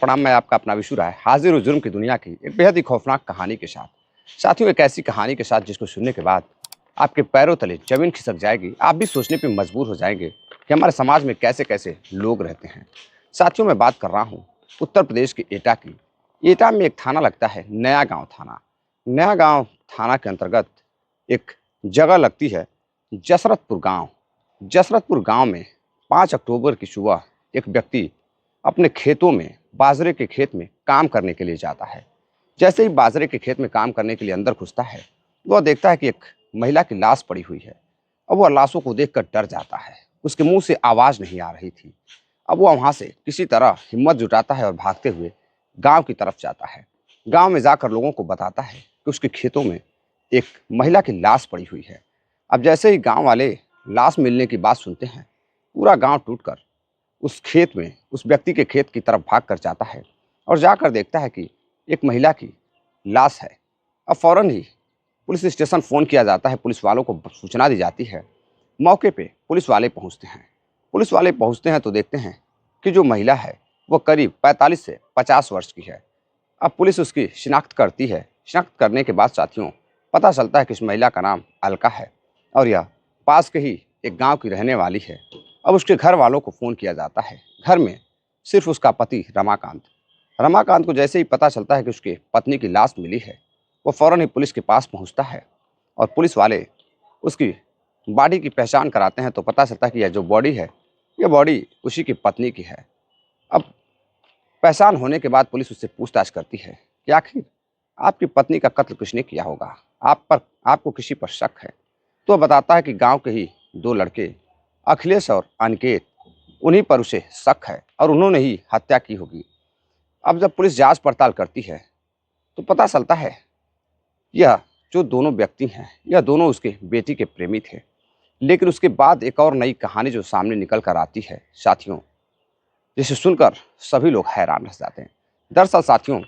प्रणाम। मैं आपका अपना विशु राय हाजिर हूँ जुर्म की दुनिया की एक बेहद ही खौफनाक कहानी के साथ। साथियों, एक ऐसी कहानी के साथ जिसको सुनने के बाद आपके पैरों तले जमीन खिसक जाएगी। आप भी सोचने पे मजबूर हो जाएंगे कि हमारे समाज में कैसे कैसे लोग रहते हैं। साथियों, मैं बात कर रहा हूँ उत्तर प्रदेश के एटा की। एटा में एक थाना लगता है, नया गाँव थाना। नया गाँव थाना के अंतर्गत एक जगह लगती है, जसरतपुर गाँव। जसरतपुर गाँव में 5 अक्टूबर की सुबह एक व्यक्ति अपने खेतों में, बाजरे के खेत में काम करने के लिए जाता है। जैसे ही बाजरे के खेत में काम करने के लिए अंदर घुसता है, वह देखता है कि एक महिला की लाश पड़ी हुई है। अब वह लाशों को देखकर डर जाता है। उसके मुंह से आवाज़ नहीं आ रही थी। अब वह वहाँ से किसी तरह हिम्मत जुटाता है और भागते हुए गांव की तरफ जाता है। गांव में जाकर लोगों को बताता है कि उसके खेतों में एक महिला की लाश पड़ी हुई है। अब जैसे ही गांव वाले लाश मिलने की बात सुनते हैं, पूरा गांव टूटकर उस खेत में, उस व्यक्ति के खेत की तरफ भाग कर जाता है और जाकर देखता है कि एक महिला की लाश है। अब फौरन ही पुलिस स्टेशन फ़ोन किया जाता है, पुलिस वालों को सूचना दी जाती है। मौके पे पुलिस वाले पहुंचते हैं। पुलिस वाले पहुंचते हैं तो देखते हैं कि जो महिला है वो करीब 45 से 50 वर्ष की है। अब पुलिस उसकी शिनाख्त करती है। शिनाख्त करने के बाद साथियों, पता चलता है कि इस महिला का नाम अलका है और यह पास के ही एक गांव की रहने वाली है। अब उसके घर वालों को फ़ोन किया जाता है। घर में सिर्फ उसका पति रमाकांत। रमाकांत को जैसे ही पता चलता है कि उसकी पत्नी की लाश मिली है, वो फ़ौरन ही पुलिस के पास पहुंचता है और पुलिस वाले उसकी बॉडी की पहचान कराते हैं तो पता चलता है कि यह जो बॉडी है, यह बॉडी उसी की पत्नी की है। अब पहचान होने के बाद पुलिस उससे पूछताछ करती है कि आखिर आपकी पत्नी का कत्ल किसने किया होगा, आपको किसी पर शक है? तो वह बताता है कि गांव के ही 2 लड़के अखिलेश और अनिकेत, उन्हीं पर उसे शक है और उन्होंने ही हत्या की होगी। अब जब पुलिस जांच पड़ताल करती है तो पता चलता है यह जो दोनों व्यक्ति हैं, यह दोनों उसके बेटी के प्रेमी थे। लेकिन उसके बाद एक और नई कहानी जो सामने निकल कर आती है साथियों, जिसे सुनकर सभी लोग हैरान रह जाते हैं। दरअसल साथियों,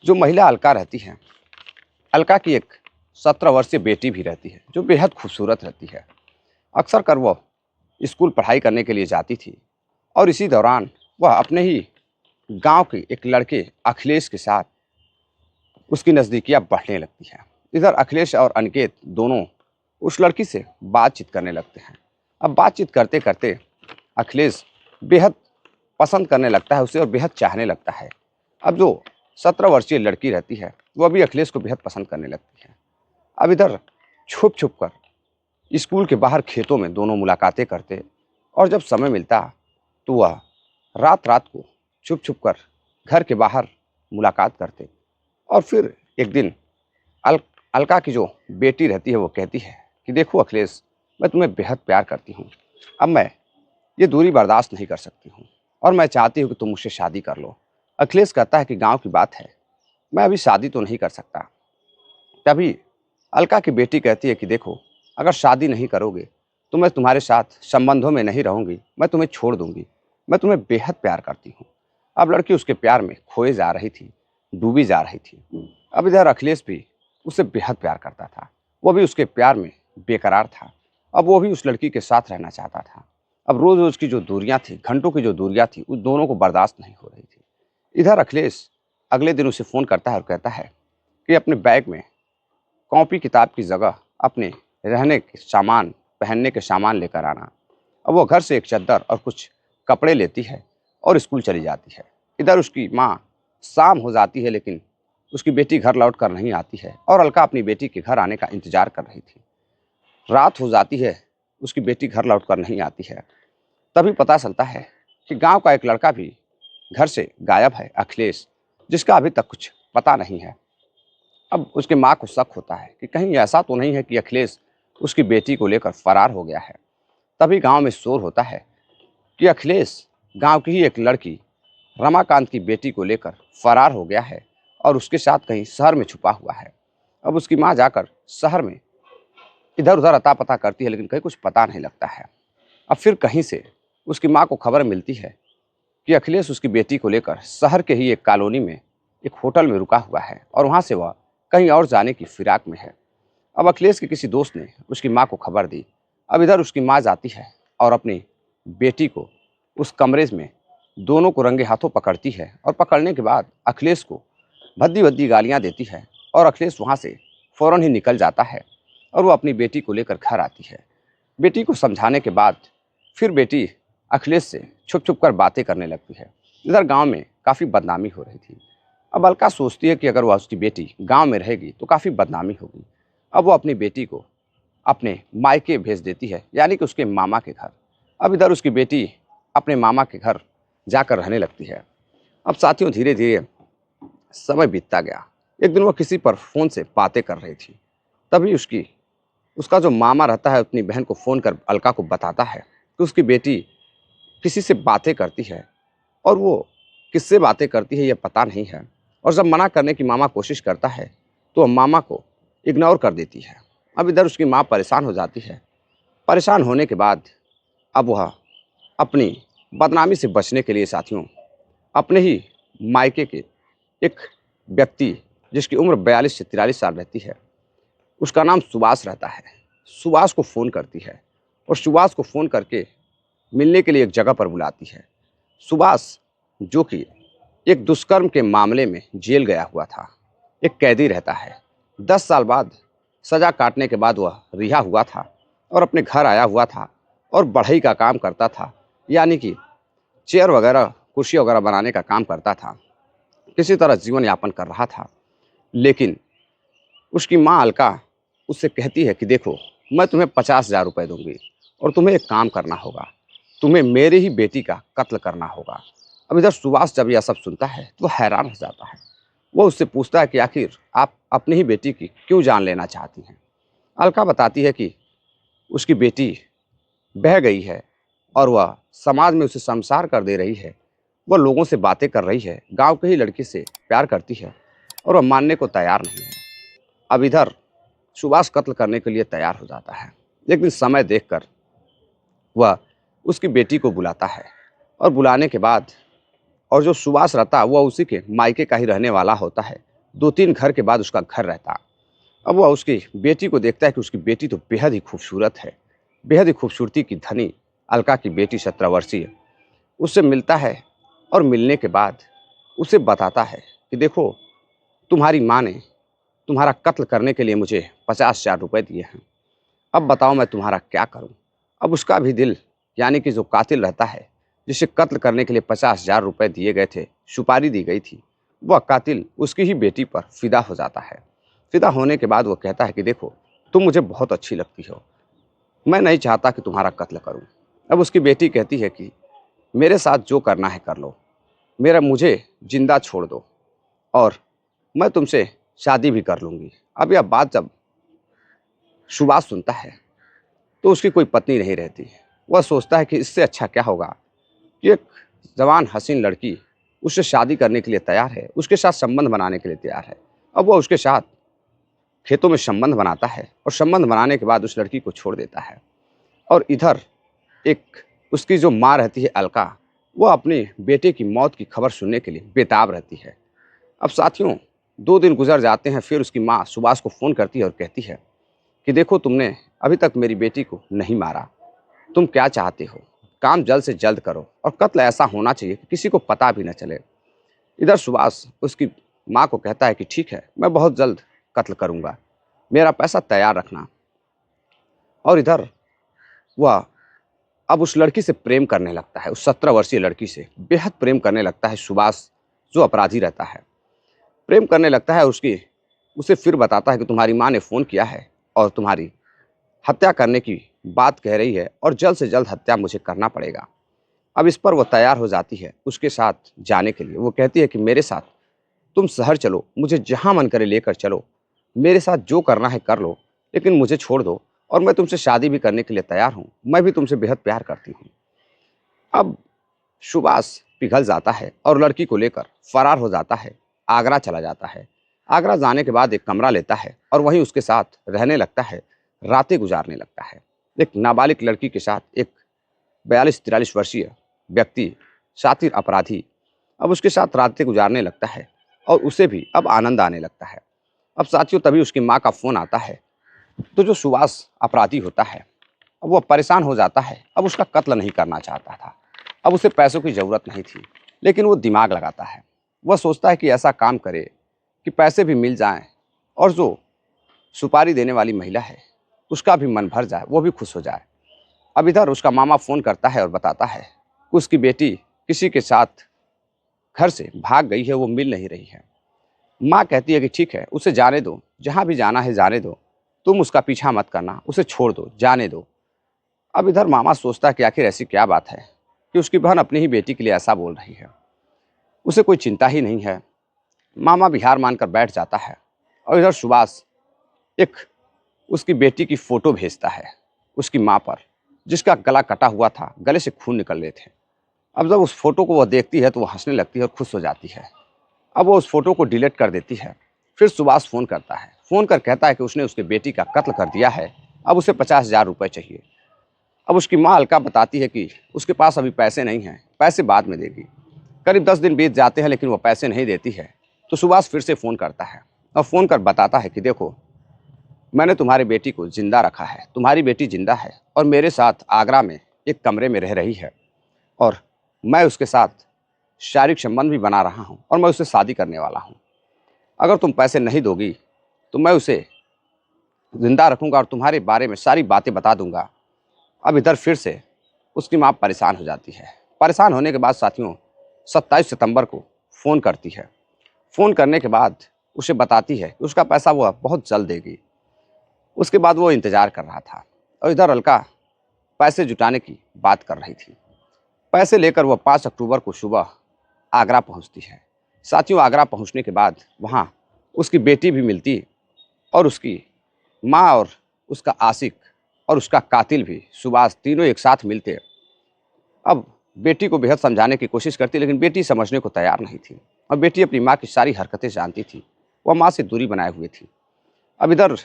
जो महिला अलका रहती है, अलका की एक 17 वर्षीय बेटी भी रहती है जो बेहद खूबसूरत रहती है। अक्सर कर वह स्कूल पढ़ाई करने के लिए जाती थी और इसी दौरान वह अपने ही गांव के एक लड़के अखिलेश के साथ उसकी नज़दीकियाँ बढ़ने लगती हैं। इधर अखिलेश और अनिकेत दोनों उस लड़की से बातचीत करने लगते हैं। अब बातचीत करते करते अखिलेश बेहद पसंद करने लगता है उसे और बेहद चाहने लगता है। अब जो 17 वर्षीय लड़की रहती है, वह भी अखिलेश को बेहद पसंद करने लगती है। अब इधर छुप छुप कर स्कूल के बाहर खेतों में दोनों मुलाकातें करते और जब समय मिलता तो वह रात रात को छुप छुप कर घर के बाहर मुलाकात करते। और फिर एक दिन अल अलका की जो बेटी रहती है वो कहती है कि देखो अखिलेश, मैं तुम्हें बेहद प्यार करती हूँ। अब मैं ये दूरी बर्दाश्त नहीं कर सकती हूँ और मैं चाहती हूँ कि तुम मुझसे शादी कर लो। अखिलेश कहता है कि गांव की बात है, मैं अभी शादी तो नहीं कर सकता। तभी अलका की बेटी कहती है कि देखो, अगर शादी नहीं करोगे तो मैं तुम्हारे साथ संबंधों में नहीं रहूँगी, मैं तुम्हें छोड़ दूँगी। मैं तुम्हें बेहद प्यार करती हूँ। अब लड़की उसके प्यार में खोए जा रही थी, डूबी जा रही थी। अब इधर अखिलेश भी उसे बेहद प्यार करता था। वो भी उसके प्यार में बेकरार था। अब वो भी उस लड़की के साथ रहना चाहता था। अब रोज़ रोज़ की जो दूरियाँ थी, घंटों की जो दूरियाँ थी, उस दोनों को बर्दाश्त नहीं हो रही थी। इधर अखिलेश अगले दिन उसे फ़ोन करता है और कहता है कि अपने बैग में कॉपी किताब की जगह अपने रहने के सामान, पहनने के सामान लेकर आना। अब वो घर से एक चद्दर और कुछ कपड़े लेती है और स्कूल चली जाती है। इधर उसकी माँ, शाम हो जाती है लेकिन उसकी बेटी घर लौट कर नहीं आती है और अलका अपनी बेटी के घर आने का इंतजार कर रही थी। रात हो जाती है, उसकी बेटी घर लौट कर नहीं आती है। तभी पता चलता है कि गांव का एक लड़का भी घर से गायब है, अखिलेश, जिसका अभी तक कुछ पता नहीं है। अब उसके माँ को शक होता है कि कहीं ऐसा तो नहीं है कि अखिलेश उसकी बेटी को लेकर फरार हो गया है। तभी गांव में शोर होता है कि अखिलेश गांव की ही एक लड़की रमाकांत की बेटी को लेकर फरार हो गया है और उसके साथ कहीं शहर में छुपा हुआ है। अब उसकी माँ जाकर शहर में इधर उधर अता पता करती है लेकिन कहीं कुछ पता नहीं लगता है। अब फिर कहीं से उसकी माँ को खबर मिलती है कि अखिलेश उसकी बेटी को लेकर शहर के ही एक कॉलोनी में एक होटल में रुका हुआ है और वहाँ से वह कहीं और जाने की फिराक में है। अब अखिलेश के किसी दोस्त ने उसकी माँ को खबर दी। अब इधर उसकी माँ जाती है और अपनी बेटी को उस कमरे में दोनों को रंगे हाथों पकड़ती है और पकड़ने के बाद अखिलेश को भद्दी भद्दी गालियां देती है और अखिलेश वहाँ से फ़ौरन ही निकल जाता है और वो अपनी बेटी को लेकर घर आती है। बेटी को समझाने के बाद फिर बेटी अखिलेश से छुप छुप कर बातें करने लगती है। इधर गांव में काफ़ी बदनामी हो रही थी। अब अलका सोचती है कि अगर वह उसकी बेटी गांव में रहेगी तो काफ़ी बदनामी होगी। अब वो अपनी बेटी को अपने मायके भेज देती है, यानी कि उसके मामा के घर। अब इधर उसकी बेटी अपने मामा के घर जाकर रहने लगती है। अब साथियों धीरे धीरे समय बीतता गया। एक दिन वह किसी पर फ़ोन से बातें कर रही थी, तभी उसका जो मामा रहता है अपनी बहन को फ़ोन कर अलका को बताता है कि उसकी बेटी किसी से बातें करती है और वो किससे बातें करती है ये पता नहीं है। और जब मना करने की मामा कोशिश करता है तो वह मामा को इग्नोर कर देती है। अब इधर उसकी माँ परेशान हो जाती है। परेशान होने के बाद अब वह अपनी बदनामी से बचने के लिए साथियों अपने ही मायके के एक व्यक्ति जिसकी उम्र 42 से 43 साल रहती है, उसका नाम सुभाष रहता है, सुभाष को फ़ोन करती है और सुभाष को फ़ोन करके मिलने के लिए एक जगह पर बुलाती है। सुभाष जो कि एक दुष्कर्म के मामले में जेल गया हुआ था, एक कैदी रहता है। 10 साल बाद सज़ा काटने के बाद वह रिहा हुआ था और अपने घर आया हुआ था और बढ़ई का काम करता था, यानी कि चेयर वगैरह कुर्सी वगैरह बनाने का काम करता था। किसी तरह जीवन यापन कर रहा था, लेकिन उसकी माँ अलका उससे कहती है कि देखो मैं तुम्हें 50,000 रुपये दूंगी और तुम्हें एक काम करना होगा, तुम्हें मेरी ही बेटी का कत्ल करना होगा। अब इधर सुभाष जब यह सब सुनता है तो वह हैरान हो जाता है। वो उससे पूछता है कि आखिर आप अपनी ही बेटी की क्यों जान लेना चाहती हैं। अलका बताती है कि उसकी बेटी बह गई है और वह समाज में उसे शर्मसार कर दे रही है। वह लोगों से बातें कर रही है, गांव के ही लड़के से प्यार करती है और वह मानने को तैयार नहीं है। अब इधर सुभाष कत्ल करने के लिए तैयार हो जाता है, लेकिन समय देखकर वह उसकी बेटी को बुलाता है और बुलाने के बाद और जो सुभाष रहता है वह उसी के मायके का ही रहने वाला होता है। 2-3 घर के बाद उसका घर रहता। अब वह उसकी बेटी को देखता है कि उसकी बेटी तो बेहद ही खूबसूरत है, बेहद ही खूबसूरती की धनी अलका की बेटी 17 वर्षीय। उससे मिलता है और मिलने के बाद उसे बताता है कि देखो तुम्हारी माँ ने तुम्हारा कत्ल करने के लिए मुझे 50,000 रुपये दिए हैं, अब बताओ मैं तुम्हारा क्या करूं। अब उसका भी दिल, यानी कि जो कातिल रहता है जिसे कत्ल करने के लिए 50,000 रुपये दिए गए थे, सुपारी दी गई थी, वह कातिल उसकी ही बेटी पर फिदा हो जाता है। फिदा होने के बाद वह कहता है कि देखो तुम मुझे बहुत अच्छी लगती हो, मैं नहीं चाहता कि तुम्हारा कत्ल करूं। अब उसकी बेटी कहती है कि मेरे साथ जो करना है कर लो, मुझे जिंदा छोड़ दो और मैं तुमसे शादी भी कर लूँगी। अब यह बात जब सुभाष सुनता है तो उसकी कोई पत्नी नहीं रहती। वह सोचता है कि इससे अच्छा क्या होगा कि एक जवान हसीन लड़की उससे शादी करने के लिए तैयार है, उसके साथ संबंध बनाने के लिए तैयार है। अब वह उसके साथ खेतों में संबंध बनाता है और संबंध बनाने के बाद उस लड़की को छोड़ देता है। और इधर एक उसकी जो माँ रहती है अलका, वह अपने बेटे की मौत की खबर सुनने के लिए बेताब रहती है। अब साथियों 2 दिन गुजर जाते हैं, फिर उसकी माँ सुभाष को फ़ोन करती है और कहती है कि देखो तुमने अभी तक मेरी बेटी को नहीं मारा, तुम क्या चाहते हो, काम जल्द से जल्द करो और कत्ल ऐसा होना चाहिए कि किसी को पता भी न चले। इधर सुभाष उसकी माँ को कहता है कि ठीक है मैं बहुत जल्द कत्ल करूँगा, मेरा पैसा तैयार रखना। और इधर वह अब उस लड़की से प्रेम करने लगता है, उस 17 वर्षीय लड़की से बेहद प्रेम करने लगता है सुभाष, जो अपराधी रहता है। प्रेम करने लगता है उसे फिर बताता है कि तुम्हारी माँ ने फ़ोन किया है और तुम्हारी हत्या करने की बात कह रही है और जल्द से जल्द हत्या मुझे करना पड़ेगा। अब इस पर वो तैयार हो जाती है उसके साथ जाने के लिए। वो कहती है कि मेरे साथ तुम शहर चलो, मुझे जहाँ मन करे लेकर चलो, मेरे साथ जो करना है कर लो, लेकिन मुझे छोड़ दो और मैं तुमसे शादी भी करने के लिए तैयार हूँ, मैं भी तुमसे बेहद प्यार करती हूँ। अब सुभाष पिघल जाता है और लड़की को लेकर फरार हो जाता है, आगरा चला जाता है। आगरा जाने के बाद एक कमरा लेता है और वहीं उसके साथ रहने लगता है, रातें गुजारने लगता है। एक नाबालिग लड़की के साथ एक 42-43 वर्षीय व्यक्ति, शातिर अपराधी, अब उसके साथ रातें गुजारने लगता है और उसे भी अब आनंद आने लगता है। अब साथियों तभी उसकी माँ का फ़ोन आता है, तो जो सुभाष अपराधी होता है अब वो परेशान हो जाता है। अब उसका कत्ल नहीं करना चाहता था, अब उसे पैसों की ज़रूरत नहीं थी, लेकिन वो दिमाग लगाता है। वह सोचता है कि ऐसा काम करे कि पैसे भी मिल जाएं और जो सुपारी देने वाली महिला है उसका भी मन भर जाए, वो भी खुश हो जाए। अब इधर उसका मामा फ़ोन करता है और बताता है कि उसकी बेटी किसी के साथ घर से भाग गई है, वो मिल नहीं रही है। माँ कहती है कि ठीक है, उसे जाने दो, जहाँ भी जाना है जाने दो, तुम उसका पीछा मत करना, उसे छोड़ दो, जाने दो। अब इधर मामा सोचता है कि आखिर ऐसी क्या बात है कि उसकी बहन अपनी ही बेटी के लिए ऐसा बोल रही है। उसे कोई चिंता ही नहीं है। मामा भी हार मानकर बैठ जाता है और इधर सुभाष एक उसकी बेटी की फ़ोटो भेजता है उसकी माँ पर, जिसका गला कटा हुआ था, गले से खून निकल रहे थे। अब जब उस फ़ोटो को वह देखती है तो वह हँसने लगती है और खुश हो जाती है। अब वो उस फ़ोटो को डिलीट कर देती है। फिर सुभाष फ़ोन करता है, फ़ोन कर कहता है कि उसने उसकी बेटी का कत्ल कर दिया है, अब उसे 50,000 रुपये चाहिए। अब उसकी माँ अलका बताती है कि उसके पास अभी पैसे नहीं हैं, पैसे बाद में देगी। करीब 10 दिन बीत जाते हैं लेकिन वो पैसे नहीं देती है। तो सुभाष फिर से फ़ोन करता है और फ़ोन कर बताता है कि देखो, मैंने तुम्हारी बेटी को ज़िंदा रखा है, तुम्हारी बेटी ज़िंदा है और मेरे साथ आगरा में एक कमरे में रह रही है और मैं उसके साथ शारीरिक संबंध भी बना रहा हूँ और मैं उससे शादी करने वाला हूँ। अगर तुम पैसे नहीं दोगी तो मैं उसे ज़िंदा रखूँगा और तुम्हारे बारे में सारी बातें बता दूँगा। अब इधर फिर से उसकी माँ परेशान हो जाती है। परेशान होने के बाद साथियों 27 सितंबर को फ़ोन करती है। फ़ोन करने के बाद उसे बताती है कि उसका पैसा वह बहुत जल्द देगी। उसके बाद वो इंतज़ार कर रहा था और इधर अलका पैसे जुटाने की बात कर रही थी। पैसे लेकर वह 5 अक्टूबर को सुबह आगरा पहुंचती है। साथियों, आगरा पहुंचने के बाद वहां उसकी बेटी भी मिलती और उसकी माँ और उसका आशिक और उसका कातिल भी सुभाष तीनों एक साथ मिलते। अब बेटी को बेहद समझाने की कोशिश करती लेकिन बेटी समझने को तैयार नहीं थी और बेटी अपनी माँ की सारी हरकतें जानती थी। वह माँ से दूरी बनाए हुए थी। अब इधर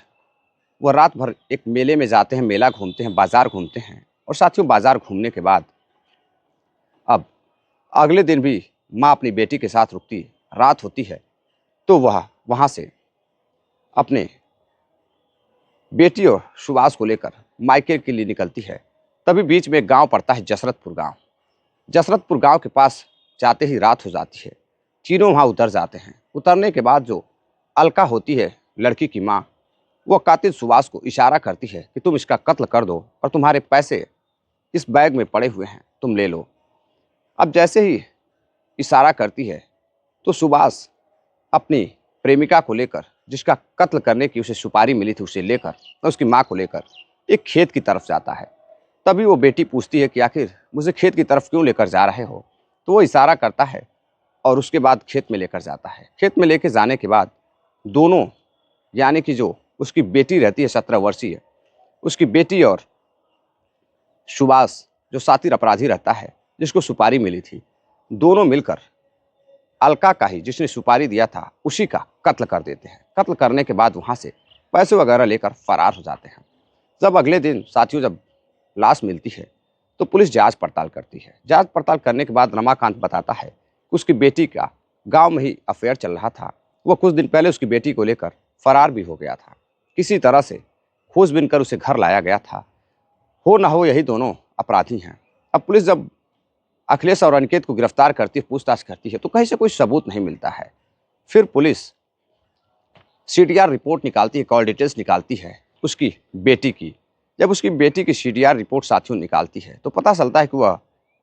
वह रात भर एक मेले में जाते हैं, मेला घूमते हैं, बाज़ार घूमते हैं और साथियों बाज़ार घूमने के बाद अब अगले दिन भी माँ अपनी बेटी के साथ रुकती। रात होती है तो वह वहाँ से अपने बेटी और सुभाष को लेकर मायके के लिए निकलती है। तभी बीच में एक गांव पड़ता है, जसरतपुर गांव। जसरतपुर गांव के पास जाते ही रात हो जाती है। तीनों वहाँ उतर जाते हैं। उतरने के बाद जो अलका होती है लड़की की माँ, वो कातिल सुभाष को इशारा करती है कि तुम इसका कत्ल कर दो और तुम्हारे पैसे इस बैग में पड़े हुए हैं, तुम ले लो। अब जैसे ही इशारा करती है तो सुभाष अपनी प्रेमिका को लेकर, जिसका कत्ल करने की उसे सुपारी मिली थी, उसे लेकर और उसकी माँ को लेकर एक खेत की तरफ जाता है। तभी वो बेटी पूछती है कि आखिर मुझे खेत की तरफ क्यों लेकर जा रहे हो। तो वो इशारा करता है और उसके बाद खेत में लेकर जाता है। खेत में लेकर जाने के बाद दोनों, यानी कि जो उसकी बेटी रहती है 17 वर्षीय, उसकी बेटी और सुभाष जो सातिर अपराधी रहता है जिसको सुपारी मिली थी, दोनों मिलकर अलका का ही, जिसने सुपारी दिया था, उसी का कत्ल कर देते हैं। कत्ल करने के बाद वहाँ से पैसे वगैरह लेकर फरार हो जाते हैं। जब अगले दिन साथियों जब लाश मिलती है तो पुलिस जांच पड़ताल करती है। जांच पड़ताल करने के बाद रमाकांत बताता है कि उसकी बेटी का गांव में ही अफेयर चल रहा था। वह कुछ दिन पहले उसकी बेटी को लेकर फरार भी हो गया था। किसी तरह से खोजबीन कर उसे घर लाया गया था। हो ना हो यही दोनों अपराधी हैं। अब पुलिस जब अखिलेश और अनिकेत को गिरफ्तार करती है, पूछताछ करती है, तो कहीं से कोई सबूत नहीं मिलता है। फिर पुलिस सीडीआर रिपोर्ट निकालती है, कॉल डिटेल्स निकालती है उसकी बेटी की। जब उसकी बेटी की सीडीआर रिपोर्ट साथियों निकालती है तो पता चलता है कि वह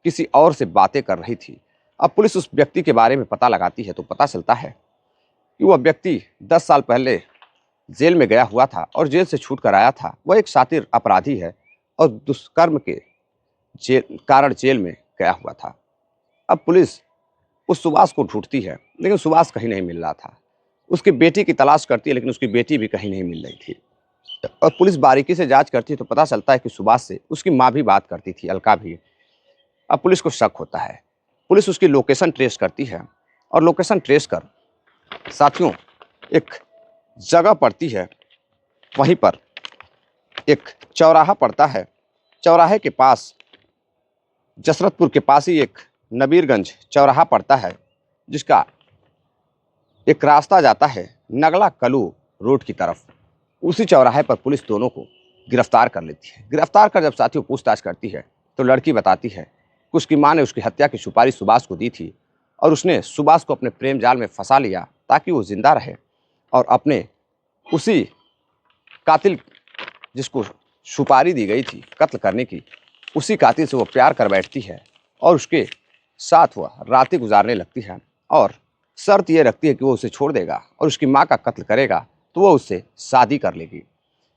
किसी और से बातें कर रही थी। अब पुलिस उस व्यक्ति के बारे में पता लगाती है तो पता चलता है कि वह व्यक्ति 10 साल पहले जेल में गया हुआ था और जेल से छूट कर आया था। वह एक शातिर अपराधी है और दुष्कर्म के कारण जेल में गया हुआ था। अब पुलिस उस सुभाष को ढूंढती है लेकिन सुभाष कहीं नहीं मिल रहा था। उसकी बेटी की तलाश करती है लेकिन उसकी बेटी भी कहीं नहीं मिल रही थी। और पुलिस बारीकी से जांच करती है तो पता चलता है कि सुभाष से उसकी माँ भी बात करती थी, अलका भी। अब पुलिस को शक होता है। पुलिस उसकी लोकेशन ट्रेस करती है और लोकेशन ट्रेस कर साथियों एक जगह पड़ती है, वहीं पर एक चौराहा पड़ता है। चौराहे के पास, जसरतपुर के पास ही एक नबीरगंज चौराहा पड़ता है, जिसका एक रास्ता जाता है नगला कलू रोड की तरफ। उसी चौराहे पर पुलिस दोनों को गिरफ्तार कर लेती है। गिरफ्तार कर जब साथियों पूछताछ करती है तो लड़की बताती है कि उसकी माँ ने उसकी हत्या की सुपारी सुभाष को दी थी और उसने सुभाष को अपने प्रेम जाल में फंसा लिया ताकि वो जिंदा रहे और अपने उसी कातिल जिसको सुपारी दी गई थी कत्ल करने की, उसी कातिल से वो प्यार कर बैठती है और उसके साथ वह रातें गुजारने लगती है और शर्त ये रखती है कि वो उसे छोड़ देगा और उसकी माँ का कत्ल करेगा तो वो उससे शादी कर लेगी।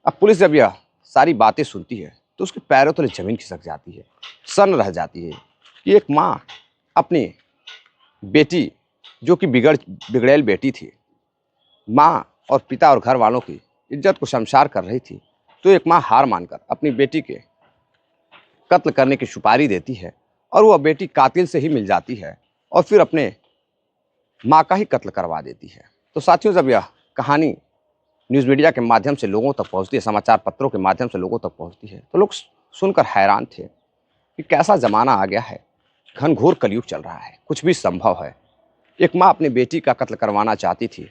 अब पुलिस जब यह सारी बातें सुनती है तो उसके पैरों तले जमीन खिसक जाती है, सन्न रह जाती है कि एक माँ अपनी बेटी जो कि बिगड़ैल बेटी थी, माँ और पिता और घर वालों की इज्जत को शर्मसार कर रही थी, तो एक माँ हार मानकर अपनी बेटी के कत्ल करने की सुपारी देती है और वह बेटी कातिल से ही मिल जाती है और फिर अपने माँ का ही कत्ल करवा देती है। तो साथियों, जब यह कहानी न्यूज़ मीडिया के माध्यम से लोगों तक पहुंचती है, समाचार पत्रों के माध्यम से लोगों तक पहुंचती है, तो लोग सुनकर हैरान थे कि कैसा ज़माना आ गया है, घनघोर कलयुग चल रहा है, कुछ भी संभव है। एक माँ अपनी बेटी का कत्ल करवाना चाहती थी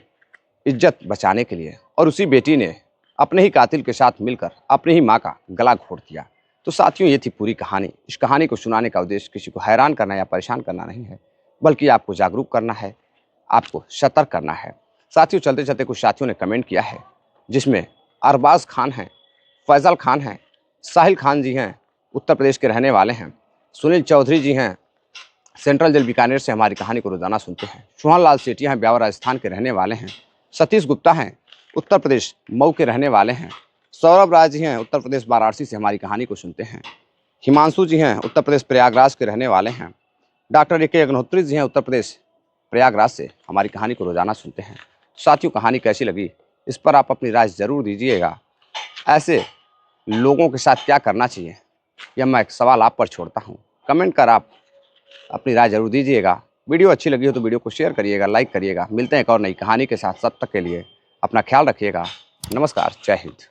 इज्जत बचाने के लिए और उसी बेटी ने अपने ही कातिल के साथ मिलकर अपनी ही माँ का गला घोट दिया। तो साथियों, ये थी पूरी कहानी। इस कहानी को सुनाने का उद्देश्य किसी को हैरान करना या परेशान करना नहीं है, बल्कि आपको जागरूक करना है, आपको सतर्क करना है। साथियों, चलते चलते कुछ साथियों ने कमेंट किया है जिसमें अरबाज खान हैं, फैज़ल खान हैं, साहिल खान जी हैं, उत्तर प्रदेश के रहने वाले हैं, सुनील चौधरी जी हैं, सेंट्रल जेल बीकानेर से हमारी कहानी को रोजाना सुनते हैं, सुहान लाल सेठिया हैं, ब्यावर राजस्थान के रहने वाले हैं, सतीश गुप्ता हैं, उत्तर प्रदेश मऊ के रहने वाले हैं, सौरभ राज जी हैं, उत्तर प्रदेश वाराणसी से हमारी कहानी को सुनते हैं, हिमांशु जी हैं, उत्तर प्रदेश प्रयागराज के रहने वाले हैं, डॉक्टर ए.के. अग्निहोत्री जी हैं, उत्तर प्रदेश प्रयागराज से हमारी कहानी को रोजाना सुनते हैं। साथियों, कहानी कैसी लगी इस पर आप अपनी राय ज़रूर दीजिएगा। ऐसे लोगों के साथ क्या करना चाहिए, यह मैं एक सवाल आप पर छोड़ता हूँ। कमेंट कर आप अपनी राय जरूर दीजिएगा। वीडियो अच्छी लगी हो तो वीडियो को शेयर करिएगा, लाइक करिएगा। मिलते हैं एक और नई कहानी के साथ, तब तक के लिए अपना ख्याल रखिएगा। नमस्कार, जय हिंद।